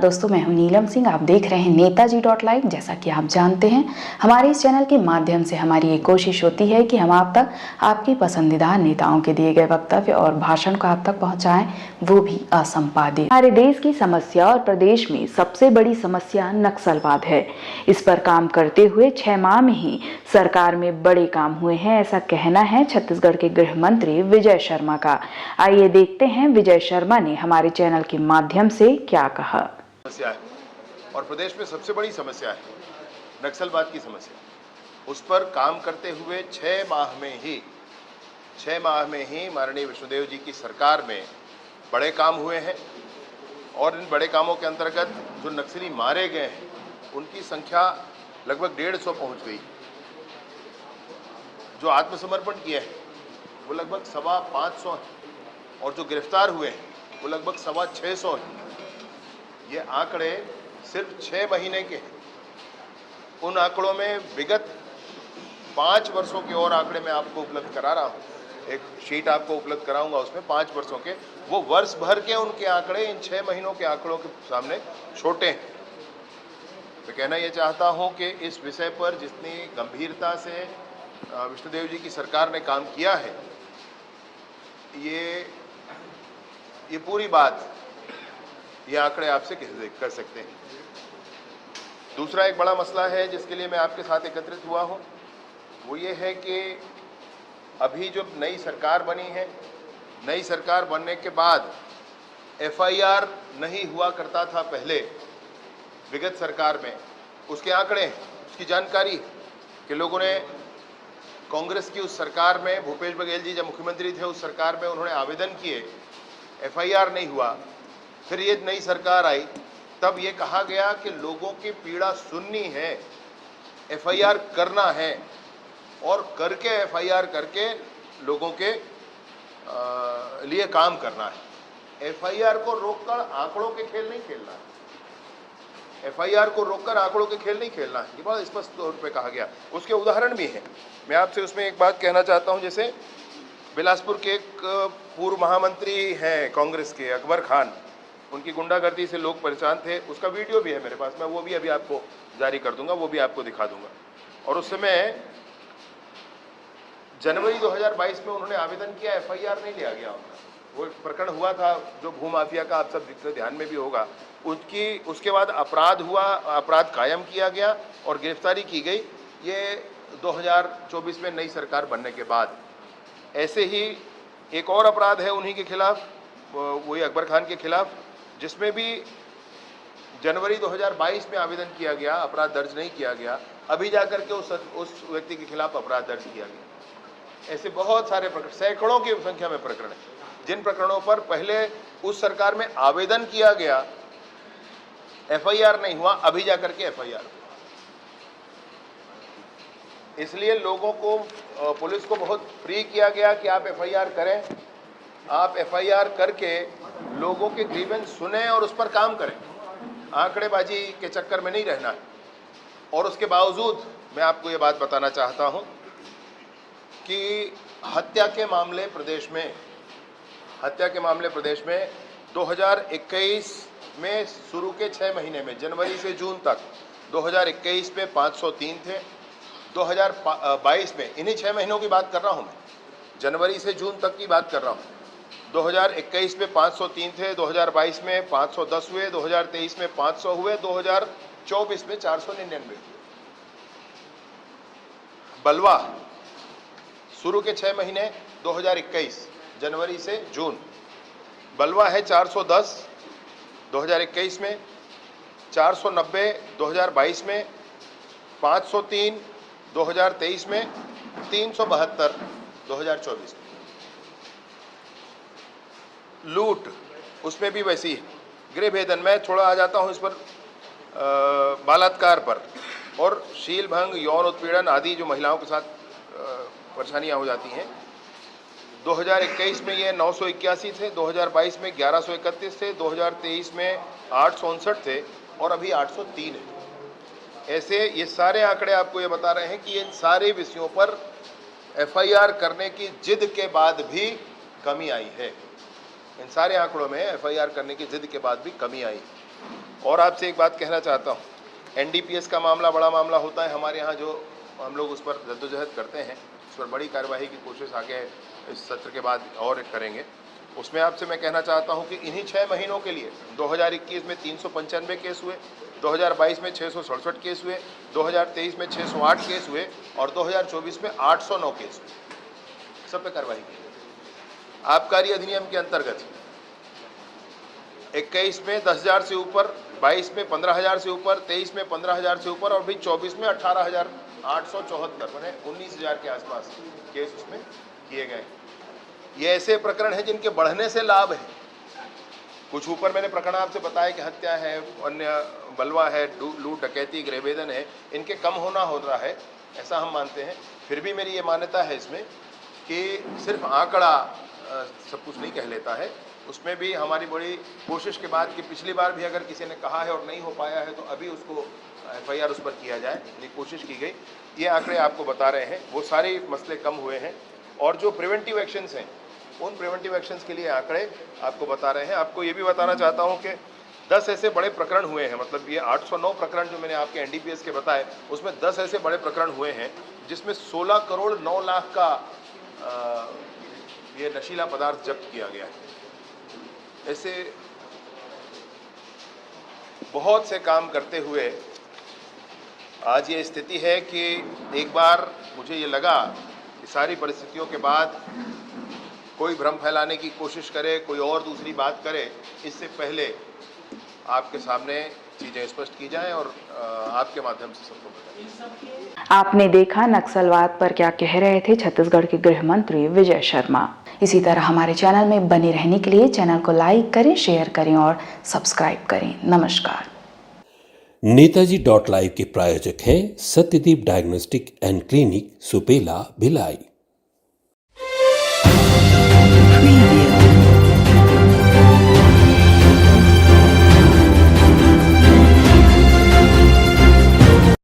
दोस्तों, मैं हूं नीलम सिंह। आप देख रहे हैं नेताजी.लाइव। जैसा कि आप जानते हैं, हमारे इस चैनल के माध्यम से हमारी एक कोशिश होती है कि हम आप तक आपकी पसंदीदा नेताओं के दिए गए वक्तव्य और भाषण को आप तक पहुंचाएं, वो भी असंपादित। हमारे देश की समस्या और प्रदेश में सबसे बड़ी समस्या नक्सलवाद है। इस पर काम करते हुए 6 माह में ही सरकार में बड़े काम हुए हैं, ऐसा कहना है छत्तीसगढ़ के गृह मंत्री विजय शर्मा का। आइए देखते हैं विजय शर्मा ने हमारे चैनल के माध्यम से क्या कहा। समस्या है और प्रदेश में सबसे बड़ी समस्या है नक्सलवाद की समस्या। उस पर काम करते हुए 6 माह में ही माननीय विष्णुदेव जी की सरकार में बड़े काम हुए हैं और इन बड़े कामों के अंतर्गत जो नक्सली मारे गए हैं उनकी संख्या लगभग 150 पहुंच गई। जो आत्मसमर्पण किए हैं वो लगभग 550 हैं और जो गिरफ्तार हुए हैं वो लगभग 650 हैं। ये आंकड़े सिर्फ 6 महीने के हैं। उन आंकड़ों में विगत 5 वर्षों के और आंकड़े मैं आपको उपलब्ध करा रहा हूँ। एक शीट आपको उपलब्ध कराऊंगा, उसमें 5 वर्षों के, वो वर्ष भर के उनके आंकड़े इन 6 महीनों के आंकड़ों के सामने छोटे हैं। मैं कहना ये चाहता हूँ कि इस विषय पर जितनी गंभीरता से विष्णुदेव जी की सरकार ने काम किया है, ये पूरी बात ये आंकड़े आपसे कर सकते हैं। दूसरा एक बड़ा मसला है जिसके लिए मैं आपके साथ एकत्रित हुआ हूं, वो ये है कि अभी जो नई सरकार बनी है, नई सरकार बनने के बाद एफआईआर नहीं हुआ करता था पहले विगत सरकार में। उसके आंकड़े, उसकी जानकारी कि लोगों ने कांग्रेस की उस सरकार में, भूपेश बघेल जी जब मुख्यमंत्री थे उस सरकार में उन्होंने आवेदन किए, एफआईआर नहीं हुआ। फिर ये नई सरकार आई, तब ये कहा गया कि लोगों की पीड़ा सुननी है, एफआईआर करना है और करके एफआईआर करके लोगों के लिए काम करना है। एफआईआर को रोककर आंकड़ों के खेल नहीं खेलना है। एफआईआर को रोककर आंकड़ों के खेल नहीं खेलना है, ये बहुत स्पष्ट तौर पे कहा गया। उसके उदाहरण भी हैं। मैं आपसे उसमें एक बात कहना चाहता हूं, जैसे बिलासपुर के एक पूर्व महामंत्री हैं कांग्रेस के, अकबर खान, उनकी गुंडागर्दी से लोग परेशान थे। उसका वीडियो भी है मेरे पास, मैं वो भी अभी आपको जारी कर दूंगा, वो भी आपको दिखा दूंगा। और उस समय जनवरी 2022 में उन्होंने आवेदन किया, एफआईआर नहीं लिया गया उनका। वो एक प्रकरण हुआ था जो भूमाफिया का, आप सब ध्यान में भी होगा। उसके बाद अपराध हुआ, अपराध कायम किया गया और गिरफ्तारी की गई। ये 2024 में नई सरकार बनने के बाद। ऐसे ही एक और अपराध है उन्हीं के खिलाफ, वही अकबर खान के खिलाफ, जिसमें भी जनवरी 2022 में आवेदन किया गया, अपराध दर्ज नहीं किया गया। अभी जाकर के उस व्यक्ति के खिलाफ अपराध दर्ज किया गया। ऐसे बहुत सारे प्रकरण, सैकड़ों की संख्या में प्रकरण है, जिन प्रकरणों पर पहले उस सरकार में आवेदन किया गया, एफआईआर नहीं हुआ, अभी जाकर के एफआईआर। इसलिए लोगों को, पुलिस को बहुत फ्री किया गया कि आप एफआईआर करें। आप एफआईआर करके लोगों के ग्रीवेंस सुने और उस पर काम करें, आंकड़ेबाजी के चक्कर में नहीं रहना है। और उसके बावजूद मैं आपको ये बात बताना चाहता हूं कि हत्या के मामले प्रदेश में 2021 में शुरू के 6 महीने में, जनवरी से जून तक 2021 में 503 थे। 2022 में, इन्हीं 6 महीनों की बात कर रहा हूं मैं, जनवरी से जून तक की बात कर रहा हूं। 2021 में 503 थे, 2022 में 510 हुए, 2023 में 500 हुए, 2024 में 499 हुए। बलवा शुरू के 6 महीने 2021 जनवरी से जून, बलवा है 410 2021 में, 490 2022 में, 503 2023 में, 372 2024 में। लूट, उसमें भी वैसी है। गृह भेदन, मैं थोड़ा आ जाता हूं इस पर, बलात्कार पर और शील भंग, यौन उत्पीड़न आदि जो महिलाओं के साथ परेशानियां हो जाती हैं। 2021 में ये 981 थे, 2022 में 1131 थे, 2023 में 859 थे और अभी 803 है। ऐसे ये सारे आंकड़े आपको ये बता रहे हैं कि इन सारे विषयों पर एफआईआर करने की जिद के बाद भी कमी आई है। इन सारे आंकड़ों में एफआईआर करने की जिद के बाद भी कमी आई। और आपसे एक बात कहना चाहता हूँ, एनडीपीएस का मामला बड़ा मामला होता है हमारे यहाँ, जो हम लोग उस पर जद्दोजहद करते हैं, उस पर बड़ी कार्यवाही की कोशिश आगे इस सत्र के बाद और करेंगे। उसमें आपसे मैं कहना चाहता हूं कि इन्हीं 6 महीनों के लिए 2021 में 395 केस हुए, 2022 में 667 केस हुए, 2023 में 608 केस हुए और 2024 में 809 केस हुए। सब पे कार्रवाई की। आबकारी अधिनियम के अंतर्गत 21 में 10,000 से ऊपर, 22 में 15,000 से ऊपर, 23 में 15,000 से ऊपर और भी 24 में 18,874 मैंने 19,000 के आसपास केस उसमें किए गए। ये ऐसे प्रकरण हैं जिनके बढ़ने से लाभ है। कुछ ऊपर मैंने प्रकरण आपसे बताया कि हत्या है, अन्य बलवा है, लूट डकैती गृहभेदन है, इनके कम होना हो रहा है, ऐसा हम मानते हैं। फिर भी मेरी ये मान्यता है इसमें कि सिर्फ आंकड़ा सब कुछ नहीं कह लेता है, उसमें भी हमारी बड़ी कोशिश के बाद कि पिछली बार भी अगर किसी ने कहा है और नहीं हो पाया है तो अभी उसको FIR उस पर किया जाए, ये कोशिश की गई। ये आंकड़े आपको बता रहे हैं, वो सारे मसले कम हुए हैं और जो प्रिवेंटिव एक्शंस हैं उन प्रिवेंटिव एक्शंस के लिए आंकड़े आपको बता रहे हैं। आपको ये भी बताना चाहता हूं कि 10 ऐसे बड़े प्रकरण हुए हैं, मतलब ये 809 प्रकरण जो मैंने आपके एनडीपीएस के बताए, उसमें 10 ऐसे बड़े प्रकरण हुए हैं जिसमें 16 करोड़ 9 लाख का ये नशीला पदार्थ जब्त किया गया है। ऐसे बहुत से काम करते हुए आज ये स्थिति है कि एक बार मुझे ये लगा कि सारी परिस्थितियों के बाद कोई भ्रम फैलाने की कोशिश करे, कोई और दूसरी बात करे, इससे पहले आपके सामने चीज़ें स्पष्ट की जाएं और आपके माध्यम से सबको बताएं। आपने देखा नक्सलवाद पर क्या कह रहे थे छत्तीसगढ़ के गृह मंत्री विजय शर्मा। इसी तरह हमारे चैनल में बने रहने के लिए चैनल को लाइक करें, शेयर करें और सब्सक्राइब करें। नमस्कार। नेताजी.live के प्रायोजक हैं Satyadeep diagnostic and clinic, Supela, Bhilai.